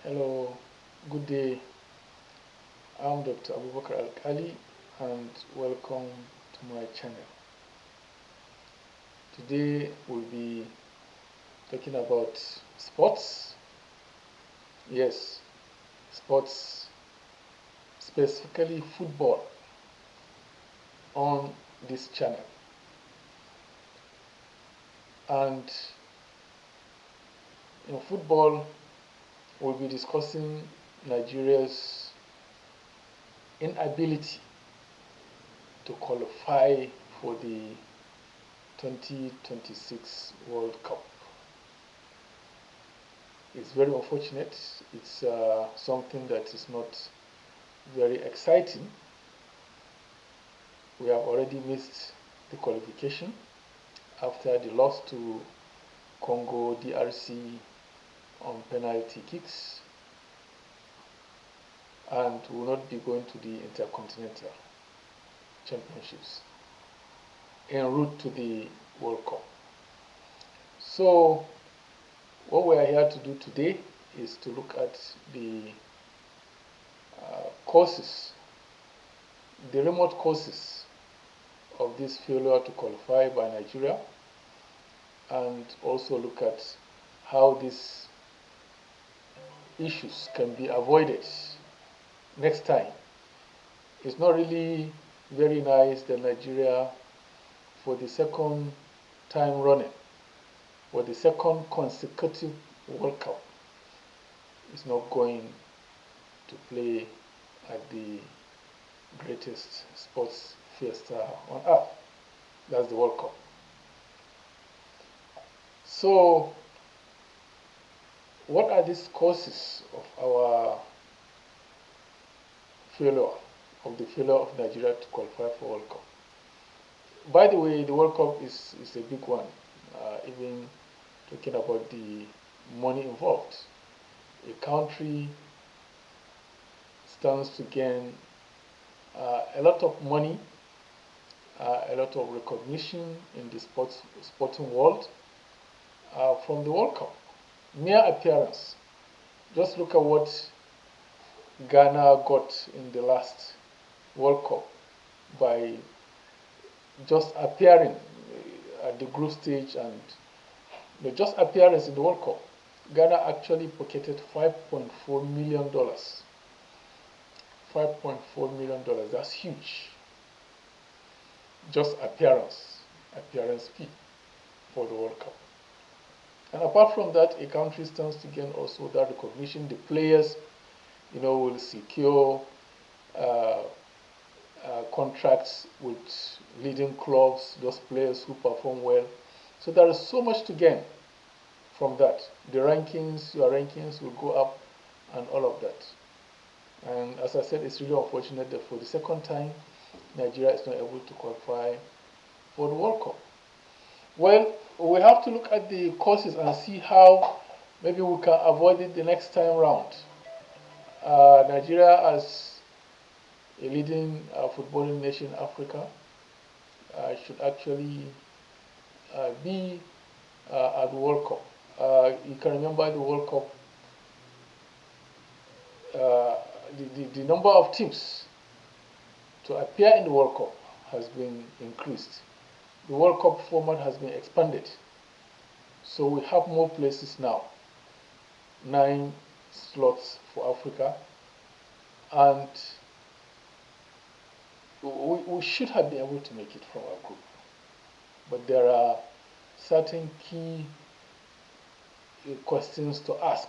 Hello, good day. I'm Dr. Abubakar Al-Kali and welcome to my channel. Today we'll be talking about sports. Yes, sports, specifically football on this channel. And in football, we'll be discussing Nigeria's inability to qualify for the 2026 World Cup. It's very unfortunate. It's something that is not very exciting. We have already missed the qualification after the loss to Congo DRC on penalty kicks, and will not be going to the Intercontinental Championships en route to the World Cup. So what we are here to do today is to look at the causes, the remote causes of this failure to qualify by Nigeria, and also look at how these issues can be avoided next time. It's not really very nice that Nigeria, for the second time running, for the second consecutive World Cup, is not going to play at the greatest sports fiesta on earth. That's the World Cup. So, what are these causes of our failure, of the failure of Nigeria to qualify for World Cup? By the way, the World Cup is a big one, even talking about the money involved. A country stands to gain a lot of money, a lot of recognition in the sporting world from the World Cup. Mere appearance. Just look at what Ghana got in the last World Cup by just appearing at the group stage, and just appearance in the World Cup. Ghana actually pocketed $5.4 million. $5.4 million, that's huge. Just appearance fee for the World Cup. And apart from that, a country stands to gain also that recognition. The players, will secure contracts with leading clubs, those players who perform well. So there is so much to gain from that. The rankings, your rankings will go up and all of that. And as I said, it's really unfortunate that for the second time, Nigeria is not able to qualify for the World Cup. Well, we have to look at the causes and see how maybe we can avoid it the next time round. Nigeria, as a leading footballing nation in Africa, should actually be at the World Cup. You can remember the World Cup, the number of teams to appear in the World Cup has been increased. The World Cup format has been expanded. So we have more places now. 9 slots for Africa. And we should have been able to make it from our group. But there are certain key questions to ask.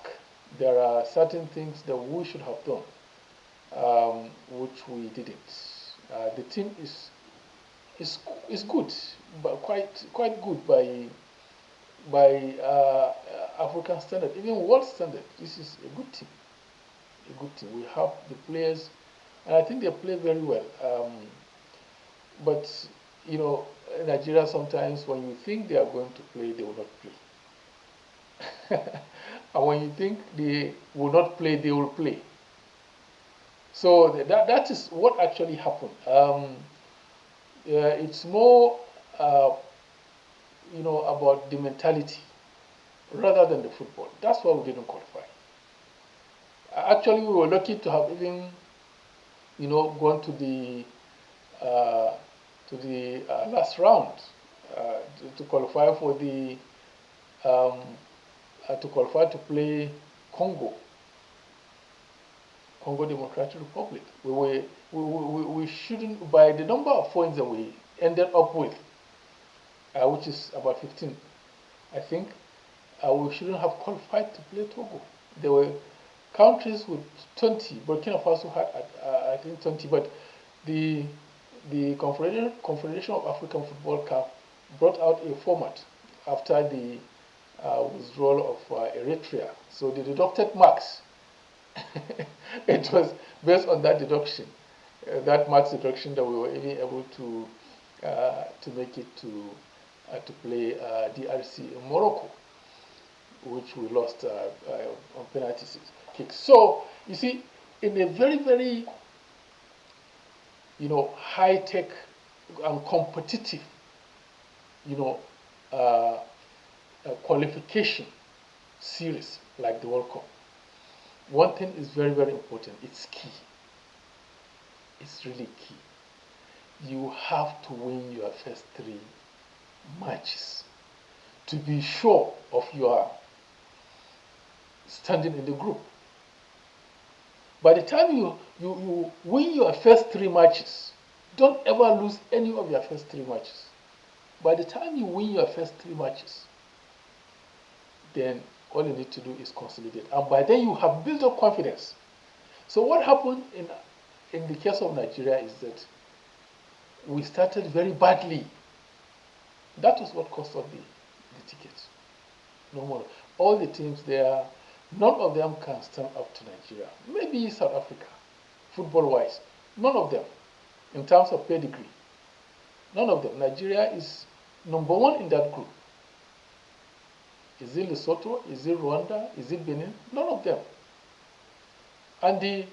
There are certain things that we should have done, which we didn't. The team is good, but quite good by African standard, even world standard. This is a good team. A good team. We have the players, and I think they play very well. But Nigeria, sometimes when you think they are going to play, they will not play. And when you think they will not play, they will play. So that is what actually happened. It's more, about the mentality rather than the football. That's why we didn't qualify. Actually, we were lucky to have even, gone uh, to the last round to qualify for the um, to qualify to play Congo, Congo Democratic Republic. We shouldn't, by the number of points that we ended up with, which is about 15, I think, we shouldn't have qualified to play Togo. There were countries with 20. Burkina Faso had, I think, 20, but the Confederation of African Football Cup brought out a format after the withdrawal of Eritrea. So they deducted marks. It was based on that deduction, that marks deduction, that we were even able to make it to play DRC in Morocco, which we lost on penalty kicks. So you see, in a very, very high tech and competitive you know uh, qualification series like the World Cup, one thing is very, very important. It's key. It's really key. You have to win your first 3 matches to be sure of your standing in the group. By the time you win your first 3 matches, don't ever lose any of your first 3 matches. By the time you win your first 3 matches, then all you need to do is consolidate. And by then you have built up confidence. So what happened in the case of Nigeria is that we started very badly. That was what cost us the tickets. No more. All the teams there, none of them can stand up to Nigeria. Maybe South Africa, football-wise. None of them. In terms of pedigree. None of them. Nigeria is number 1 in that group. Is it Lesotho? Is it Rwanda? Is it Benin? None of them. And the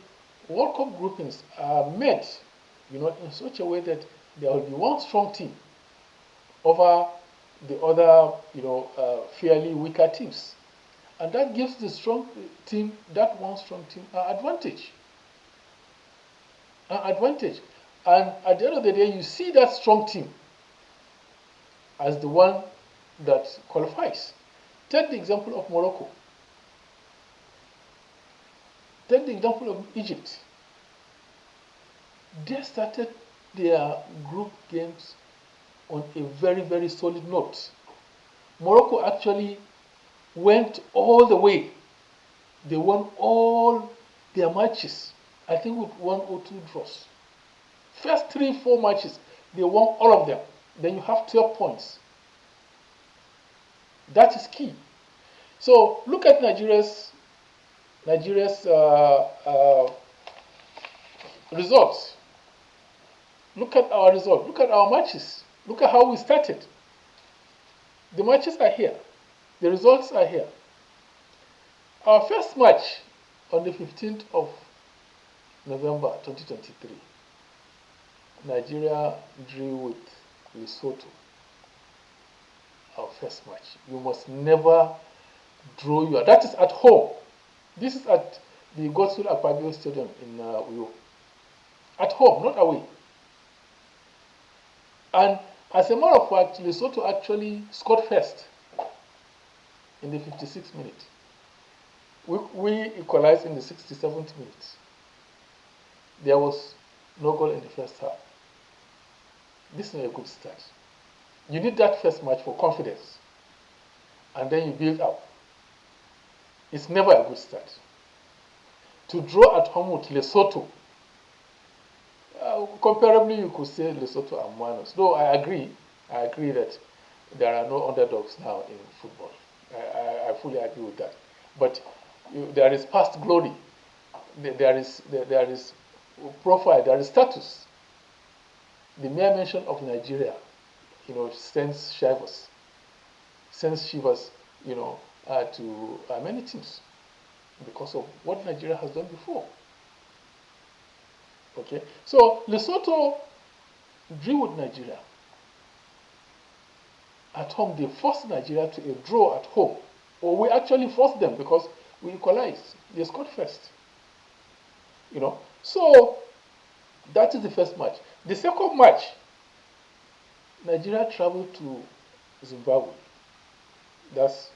World Cup groupings are made, in such a way that there will be one strong team over the other, fairly weaker teams. And that gives the strong team, that one strong team, an advantage. An advantage. And at the end of the day, you see that strong team as the one that qualifies. Take the example of Morocco. Take the example of Egypt. They started their group games on a very, very solid note. Morocco actually went all the way. They won all their matches, I think with 1 or 2 draws. First 3-4 matches, they won all of them. Then you have 12 points. That is key. So look at Nigeria's results. Look at our results. Look at our matches. Look at how we started. The matches are here. The results are here. Our first match on the 15th of November 2023, Nigeria drew with Lesotho. Our first match. You must never draw your. That is at home. This is at the Godswill Akpabio Stadium in Uyo. At home, not away. And as a matter of fact, Lesotho actually scored first in the 56th minute. We equalized in the 67th minute. There was no goal in the first half. This is not a good start. You need that first match for confidence. And then you build up. It's never a good start. To draw at home with Lesotho, comparably you could say Lesotho and Manos. Though I agree that there are no underdogs now in football. I fully agree with that. But there is past glory. There is profile. There is status. The mere mention of Nigeria, sends shivers, to many teams because of what Nigeria has done before. Okay, so Lesotho drew with Nigeria at home. They forced Nigeria to a draw at home, or we actually forced them because we equalized. They scored first. So that is the first match. The second match, Nigeria traveled to Zimbabwe. That's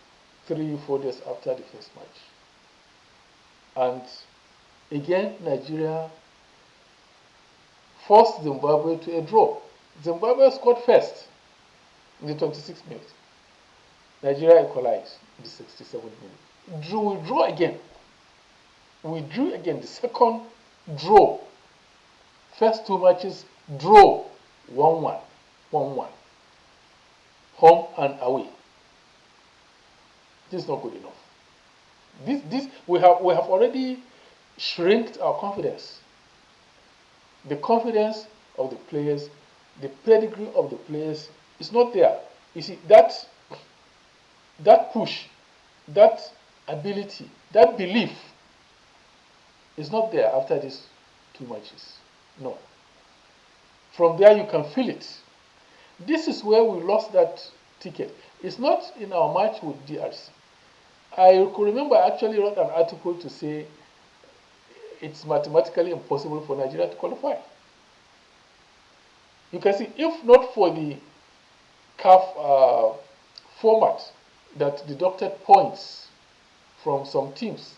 3 or 4 days after the first match. And again, Nigeria forced Zimbabwe to a draw. Zimbabwe scored first in the 26th minute. Nigeria equalized in the 67th minute. We drew again. We drew again. The second draw. First 2 matches, draw 1-1. 1-1. Home and away. This is not good enough. This we have already shrinked our confidence. The confidence of the players, the pedigree of the players is not there. You see, that push, that ability, that belief is not there after these 2 matches. No. From there you can feel it. This is where we lost that ticket. It's not in our match with DRC. I could remember I actually wrote an article to say it's mathematically impossible for Nigeria to qualify. You can see, if not for the CAF format that deducted points from some teams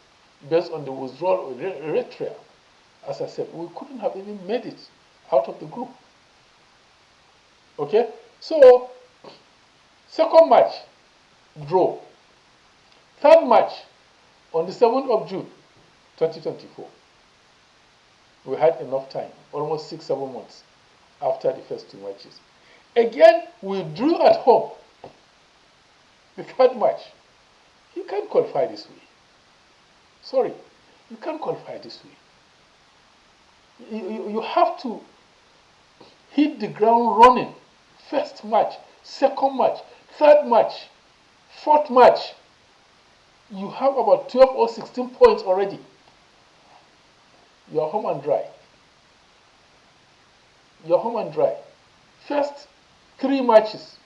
based on the withdrawal of Eritrea, as I said, we couldn't have even made it out of the group. Okay? So, second match, draw. Third match, on the 7th of June, 2024. We had enough time, almost 6-7 months after the first 2 matches. Again, we drew at home. The third match. You can't qualify this way. Sorry, you can't qualify this way. You have to hit the ground running. First match, second match, third match, fourth match. You have about 12 or 16 points already. You are home and dry. You are home and dry. First 3 matches.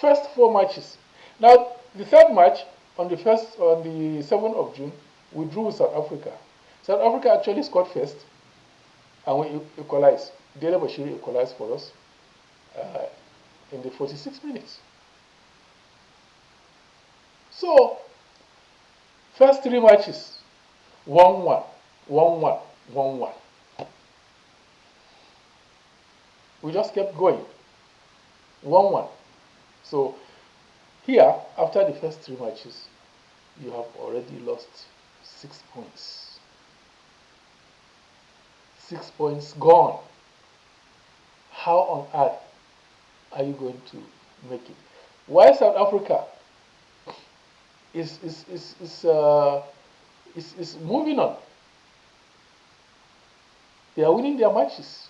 First 4 matches. Now, the third match on the 7th of June, we drew with South Africa. South Africa actually scored first, and we equalized. Dele Bashiri equalized for us in the 46 minutes. So, first 3 matches, 1-1, 1-1, 1-1. We just kept going, 1-1. So, here, after the first 3 matches, you have already lost 6 points. 6 points gone. How on earth are you going to make it? Why South Africa is moving on? They are winning their matches.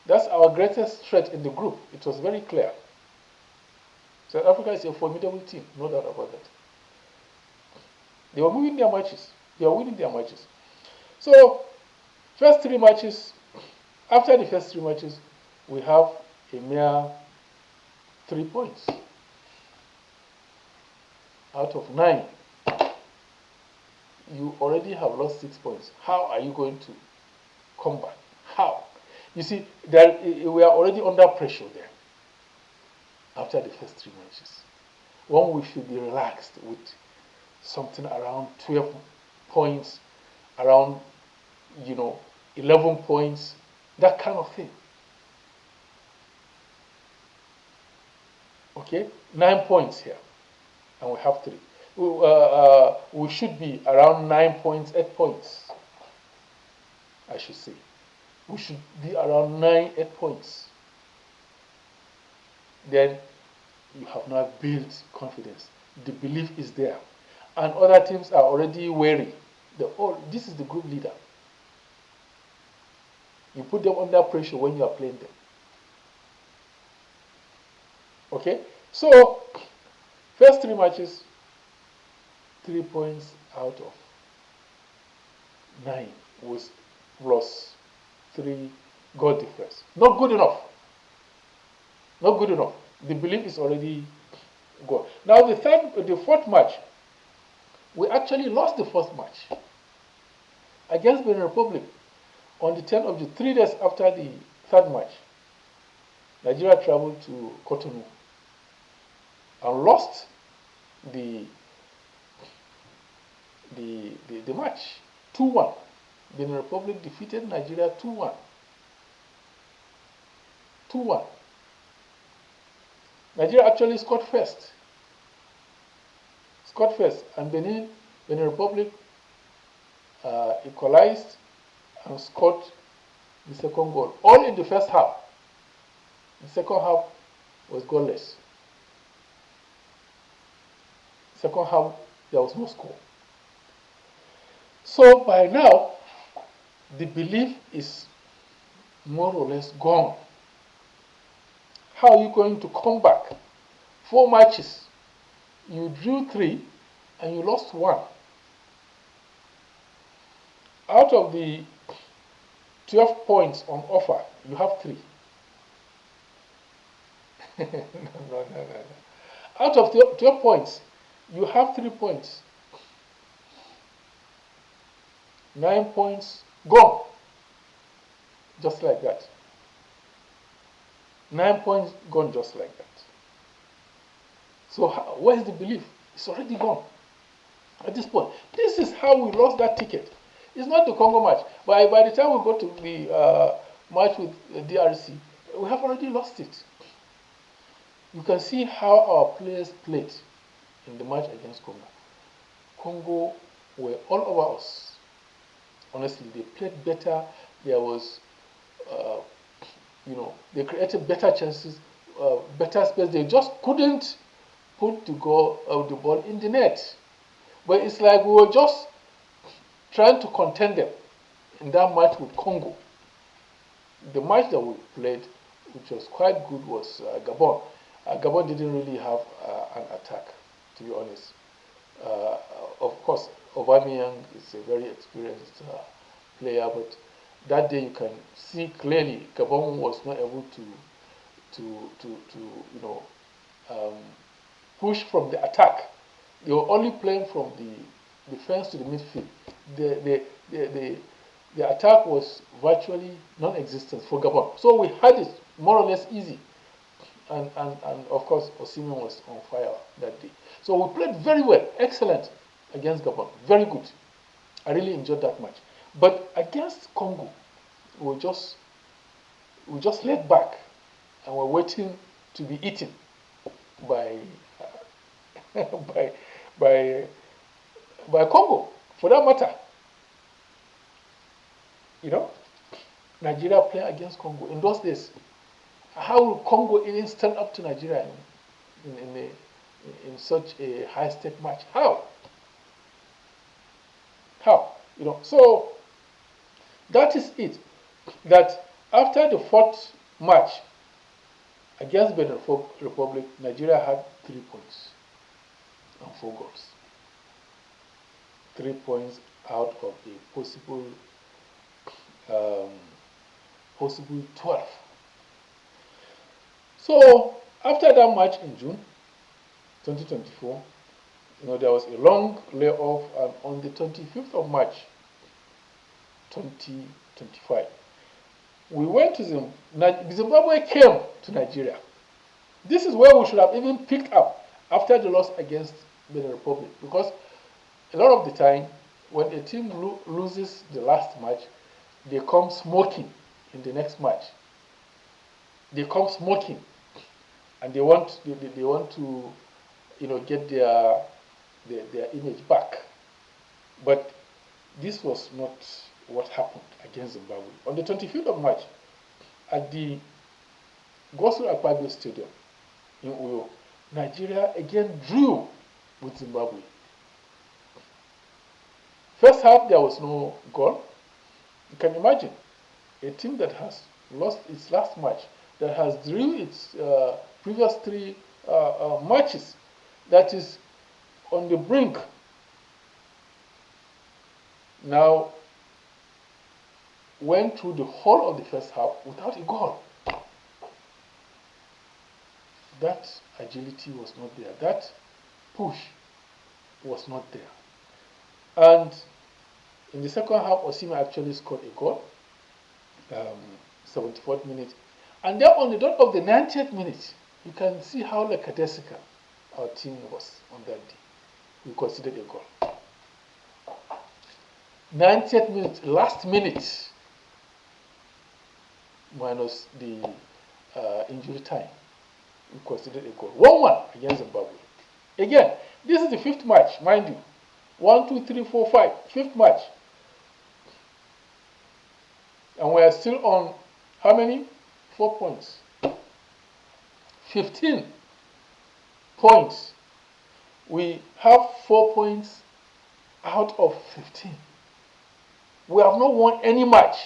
That's our greatest threat in the group. It was very clear. South Africa is a formidable team, no doubt about that. They were winning their matches. They are winning their matches. So, first 3 matches, after the first 3 matches, we have a mere 3 points out of 9. You already have lost 6 points. How are you going to come back? How? You see, we are already under pressure there after the first 3 matches. One, we should be relaxed with something around 12 points, around 11 points, that kind of thing. Okay, 9 points here, and we have 3. We should be around 9 points, 8 points, I should say. We should be around 9, 8 points. Then you have now built confidence. The belief is there. And other teams are already wary. This is the group leader. You put them under pressure when you are playing them. Okay? So, first 3 matches, 3 points out of 9 was plus 3 goal difference. Not good enough. Not good enough. The belief is already gone. Now the 4th match, We actually lost the first match against Benin Republic on the 10th of June, 3 days after the third match. Nigeria traveled to Cotonou and lost the match 2-1. Benin Republic defeated Nigeria 2-1. 2-1. Nigeria actually scored first. And Benin Republic equalized and scored the second goal. All in the first half. The second half was goalless. Second half, there was no score. So by now, the belief is more or less gone. How are you going to come back? 4 matches, you drew 3 and you lost 1. Out of the 12 points on offer, you have 3. No. Out of 12 points, you have 3 points. 9 points gone. Just like that. 9 points gone just like that. So where's the belief? It's already gone at this point. This is how we lost that ticket. It's not the Congo match. By the time we go to the match with DRC, we have already lost it. You can see how our players played in the match against Congo. Congo were all over us. Honestly, they played better. There was, they created better chances, better space. They just couldn't put the ball in the net. But it's like we were just trying to contend them in that match with Congo. The match that we played, which was quite good, was Gabon. Gabon didn't really have an attack, to be honest. Of course, Aubameyang is a very experienced player, but that day you can see clearly Gabon was not able to push from the attack. They were only playing from the defense to the midfield. The attack was virtually non-existent for Gabon. So we had it more or less easy. And of course, Osimhen was on fire that day. So we played very well, excellent against Gabon, very good. I really enjoyed that match. But against Congo, we just laid back and were waiting to be eaten by by Congo, for that matter. Nigeria playing against Congo in those days. How will Congo even stand up to Nigeria in such a high-stake match? How? So that is it. That after the 4th match against Benin Republic, Nigeria had 3 points and 4 goals. 3 points out of a possible 12. So after that match in June 2024, there was a long layoff, and on the 25th of March 2025, we went to Zimbabwe came to Nigeria. This is where we should have even picked up after the loss against Benin Republic, because a lot of the time when a team loses the last match, they come smoking in the next match. They come smoking, and they want to get their image back. But this was not what happened against Zimbabwe. On the 25th of March, at the Gosul Akpabio Stadium in Uyo, Nigeria again drew with Zimbabwe. First half, there was no goal. You can imagine a team that has lost its last match, that has drew its previous 3 matches, that is on the brink. Now, went through the whole of the first half without a goal. That agility was not there. That push was not there. And in the second half, Osimhen actually scored a goal, 74th minute. And then on the dot of the 90th minute, you can see how lackadaisical our team was on that day. We conceded a goal. 90th minute, last minute, minus the injury time, we conceded a goal. 1-1 against Zimbabwe. Again, this is the fifth match, mind you. 1, 2, 3, 4, 5. Fifth match. And we are still on how many? 4 points. 15 points. We have 4 points out of 15. We have not won any match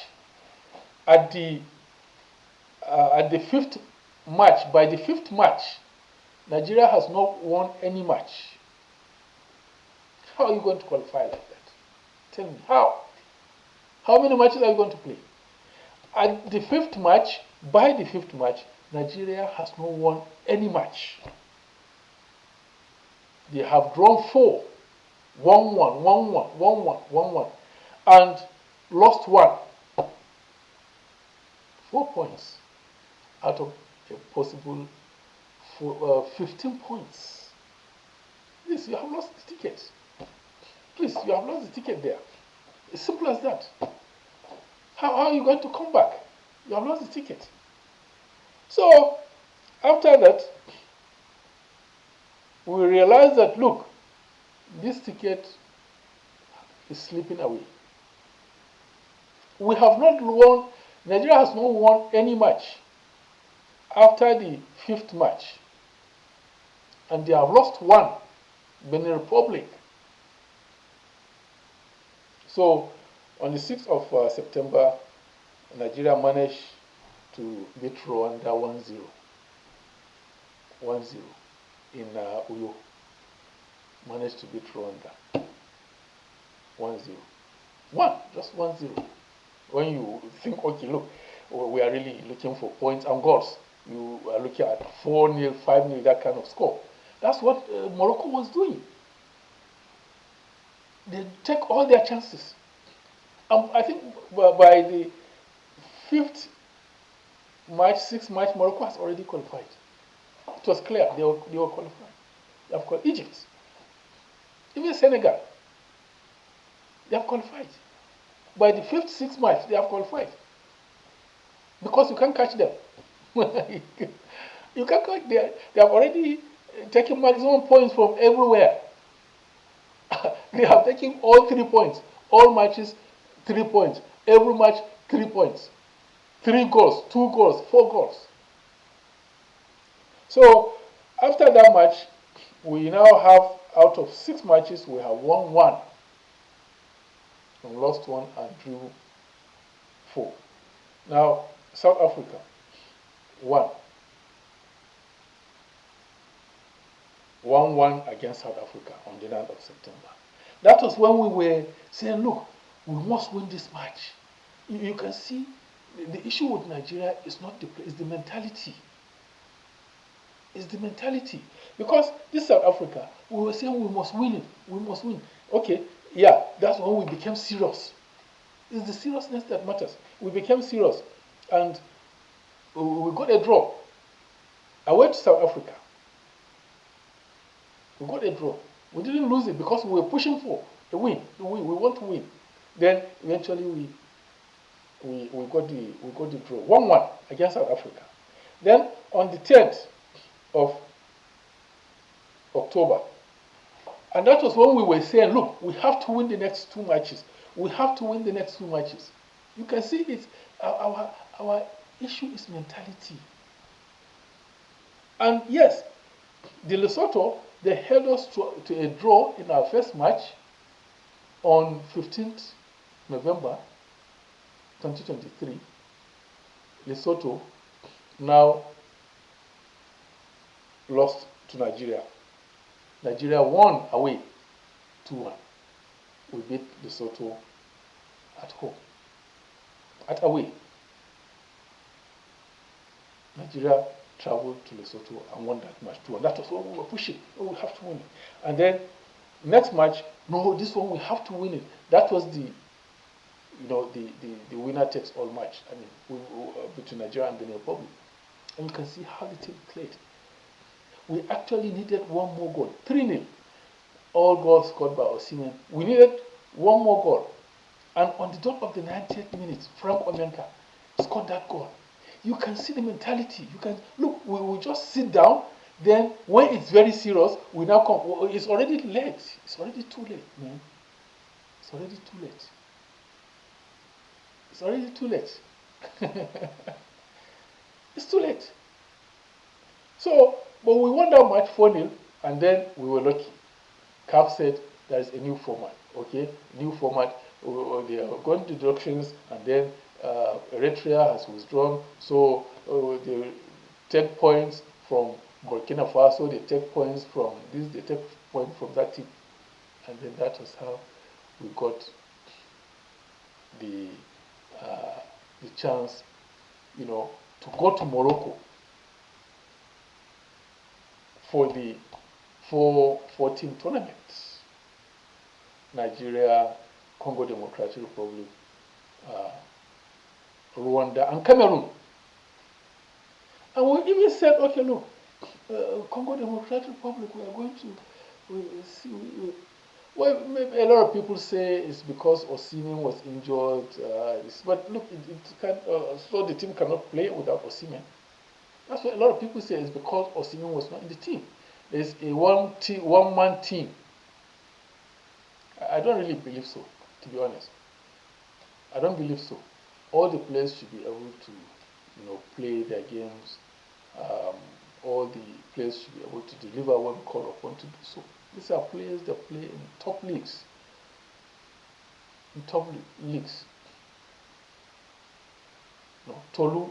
at the fifth match. By the fifth match, Nigeria has not won any match. How are you going to qualify like that? Tell me, how? How many matches are you going to play? At the fifth match, by the fifth match, Nigeria has not won any match. They have drawn 4, 1-1, 1-1, 1-1, 1-1, and lost 1. 4 points out of a possible 15 points. Please, you have lost the ticket. Please, you have lost the ticket there. It's simple as that. How are you going to come back? You have lost the ticket. So, after that, we realized that, look, this ticket is slipping away. We have not won, Nigeria has not won any match after the fifth match. And they have lost 1, Benin Republic. So, on the 6th of September, Nigeria managed to beat Rwanda 1-0. 1-0 in Uyo. Managed to beat Rwanda 1-0. Just 1-0. When you think, okay, look, we are really looking for points and goals. You are looking at 4-0, 5-0, that kind of score. That's what Morocco was doing. They take all their chances. I think by the fifth match, sixth match, Morocco has already qualified. It was clear they were qualified. They have qualified. Egypt, even Senegal, they have qualified. By the fifth, sixth match, they have qualified. Because you can't catch them. You can't catch them. They have already taken maximum points from everywhere. They have taken all 3 points. All matches, 3 points. Every match, 3 points. 3 goals, 2 goals, 4 goals. So, after that match, we now have, out of 6 matches, we have won 1. And lost 1 and drew 4. Now, South Africa, 1. 1-1 against South Africa on the 9th of September. That was when we were saying, look, we must win this match. You can see the issue with Nigeria is not the play, it's the mentality. It's the mentality. Because this South Africa, we were saying we must win it. We must win. Okay, yeah, that's when we became serious. It's the seriousness that matters. We became serious. And we got a draw. I went to South Africa. We got a draw. We didn't lose it because we were pushing for a win. We want to win. Then eventually we got the draw. 1-1 against South Africa. Then on the 10th of October, and that was when we were saying, look, we have to win the next 2 matches. We have to win the next 2 matches. You can see it's our issue is mentality. And yes, the Lesotho, they held us to a draw in our first match on 15th November 2023. Lesotho now lost to Nigeria. Nigeria won away 2-1. We beat Lesotho at home. Away. Nigeria traveled to Lesotho and won that match 2-1. That was what we were pushing. Oh, we have to win. And then Next match, no, this one we have to win it. That was the winner takes all match. I mean, between Nigeria and Benin Republic, and you can see how the team played. We actually needed one more goal, 3-0. All goals scored by Osimhen. We needed one more goal, and on the dot of the 90th minute, Frank Omenka scored that goal. You can see the mentality. You can look. We will just sit down. Then, when it's very serious, we now come. It's already late. It's already too late, man. It's already too late. It's already too late. It's too late. So, but we won that match 4-0, and then we were lucky. CAF said there is a new format. Okay, new format. They are going to directions, and then Eritrea has withdrawn. So they take points from Burkina Faso. They take points from this. They take points from that team, and then that was how we got the uh, the chance, to go to Morocco for the 4-14 tournament. Nigeria, Congo Democratic Republic, uh, Rwanda, and Cameroon. And we even said, okay, look, Congo Democratic Republic, we are going to see. Well, maybe a lot of people say it's because Osimhen was injured. But look, it can, so the team cannot play without Osimhen. That's what a lot of people say. It's because Osimhen was not in the team. There's a one-man team. I don't really believe so, to be honest. I don't believe so. All the players should be able to, play their games. Um, all the players should be able to deliver when called upon to do so. These are players that play in top leagues. In top leagues. Tolu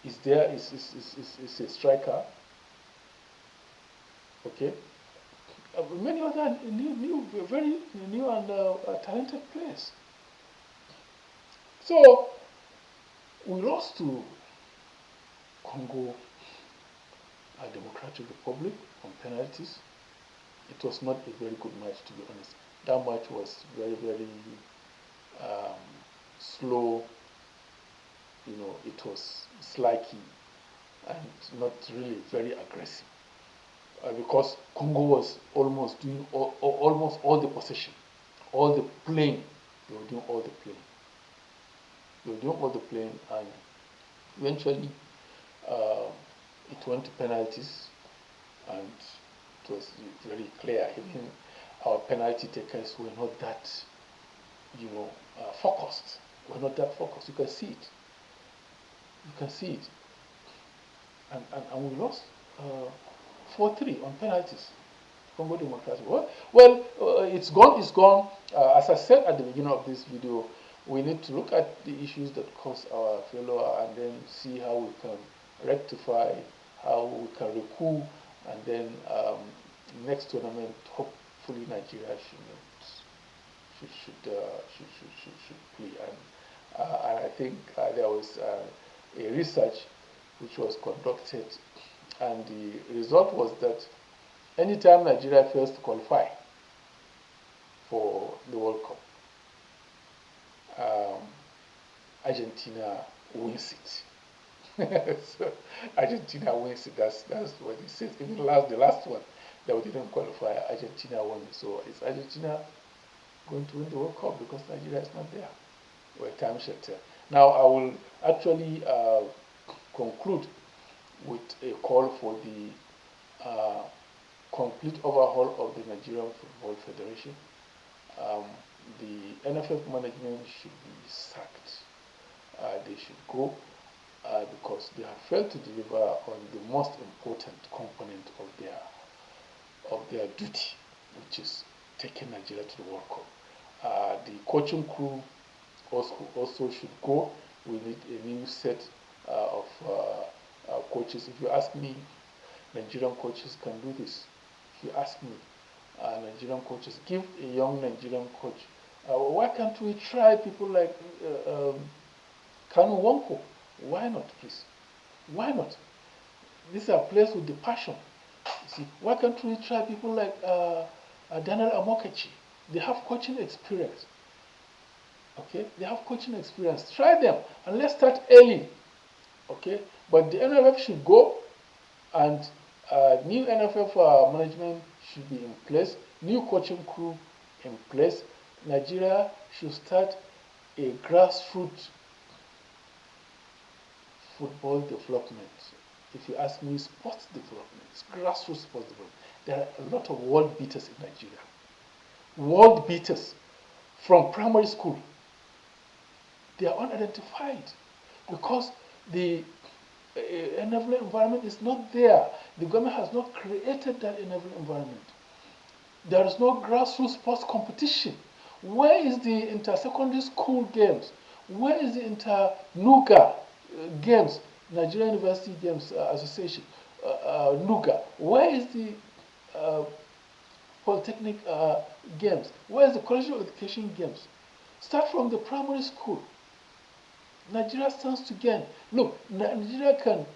is there, is a striker. Okay. Many other very new and talented players. So we lost to Congo Democratic Republic on penalties. It was not a very good match, to be honest. That match was very, very slow. It was slacky and not really very aggressive. Because Congo was almost doing almost all the possession, all the playing. They were doing all the playing. They were doing all the playing, and eventually it went to penalties, and it was very clear. Even our penalty takers were not that, focused. Were not that focused. You can see it. You can see it. And we lost 4-3 on penalties. Congo Democratic. Well, it's gone. It's gone. As I said at the beginning of this video, we need to look at the issues that caused our failure and then see how we can rectify, how we can recoup, and then next tournament, hopefully Nigeria should play. And I think there was a research which was conducted, and the result was that anytime Nigeria fails to qualify for the World Cup, Argentina wins it. So Argentina wins it. That's what it says. Even the last one that we didn't qualify, Argentina won it. So is Argentina going to win the World Cup because Nigeria is not there? Well, time shall tell. Now I will actually conclude with a call for the complete overhaul of the Nigerian Football Federation. The NFF management should be sacked. They should go because they have failed to deliver on the most important component of their duty, which is taking Nigeria to the World Cup. The coaching crew also should go. We need a new set of coaches. If you ask me, Nigerian coaches can do this. If you ask me, Nigerian coaches, give a young Nigerian coach. Why can't we try people like Kanu Wonko? Why not, please? Why not? These are players with the passion. You see, why can't we try people like Daniel Amokachi. They have coaching experience. Okay, they have coaching experience. Try them and let's start early. Okay, but the NFF should go and new NFF management should be in place, new coaching crew in place. Nigeria should start a grassroots football development. If you ask me, sports development, grassroots sports development. There are a lot of world beaters in Nigeria. World beaters from primary school. They are unidentified because the enabling environment is not there. The government has not created that enabling environment. There is no grassroots sports competition. Where is the inter-secondary school games? Where is the inter-NUGA games, Nigerian University Games Association, NUGA? Where is the uh, Polytechnic games? Where is the College of Education games? Start from the primary school. Nigeria stands to gain. Look, Nigeria can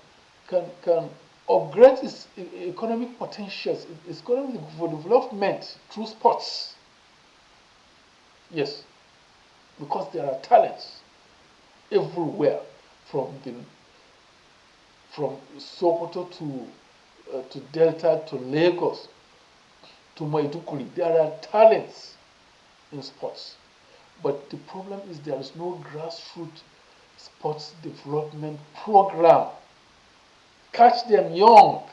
upgrade its economic potentials, its economic development through sports. Yes, because there are talents everywhere, from the from Sokoto to Delta to Lagos to Maiduguri. There are talents in sports, but the problem is there is no grassroots sports development program. Catch them young.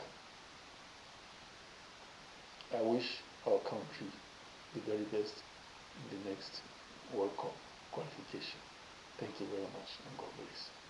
I wish our country the very best in the next World Cup qualification. Thank you very much, and God bless.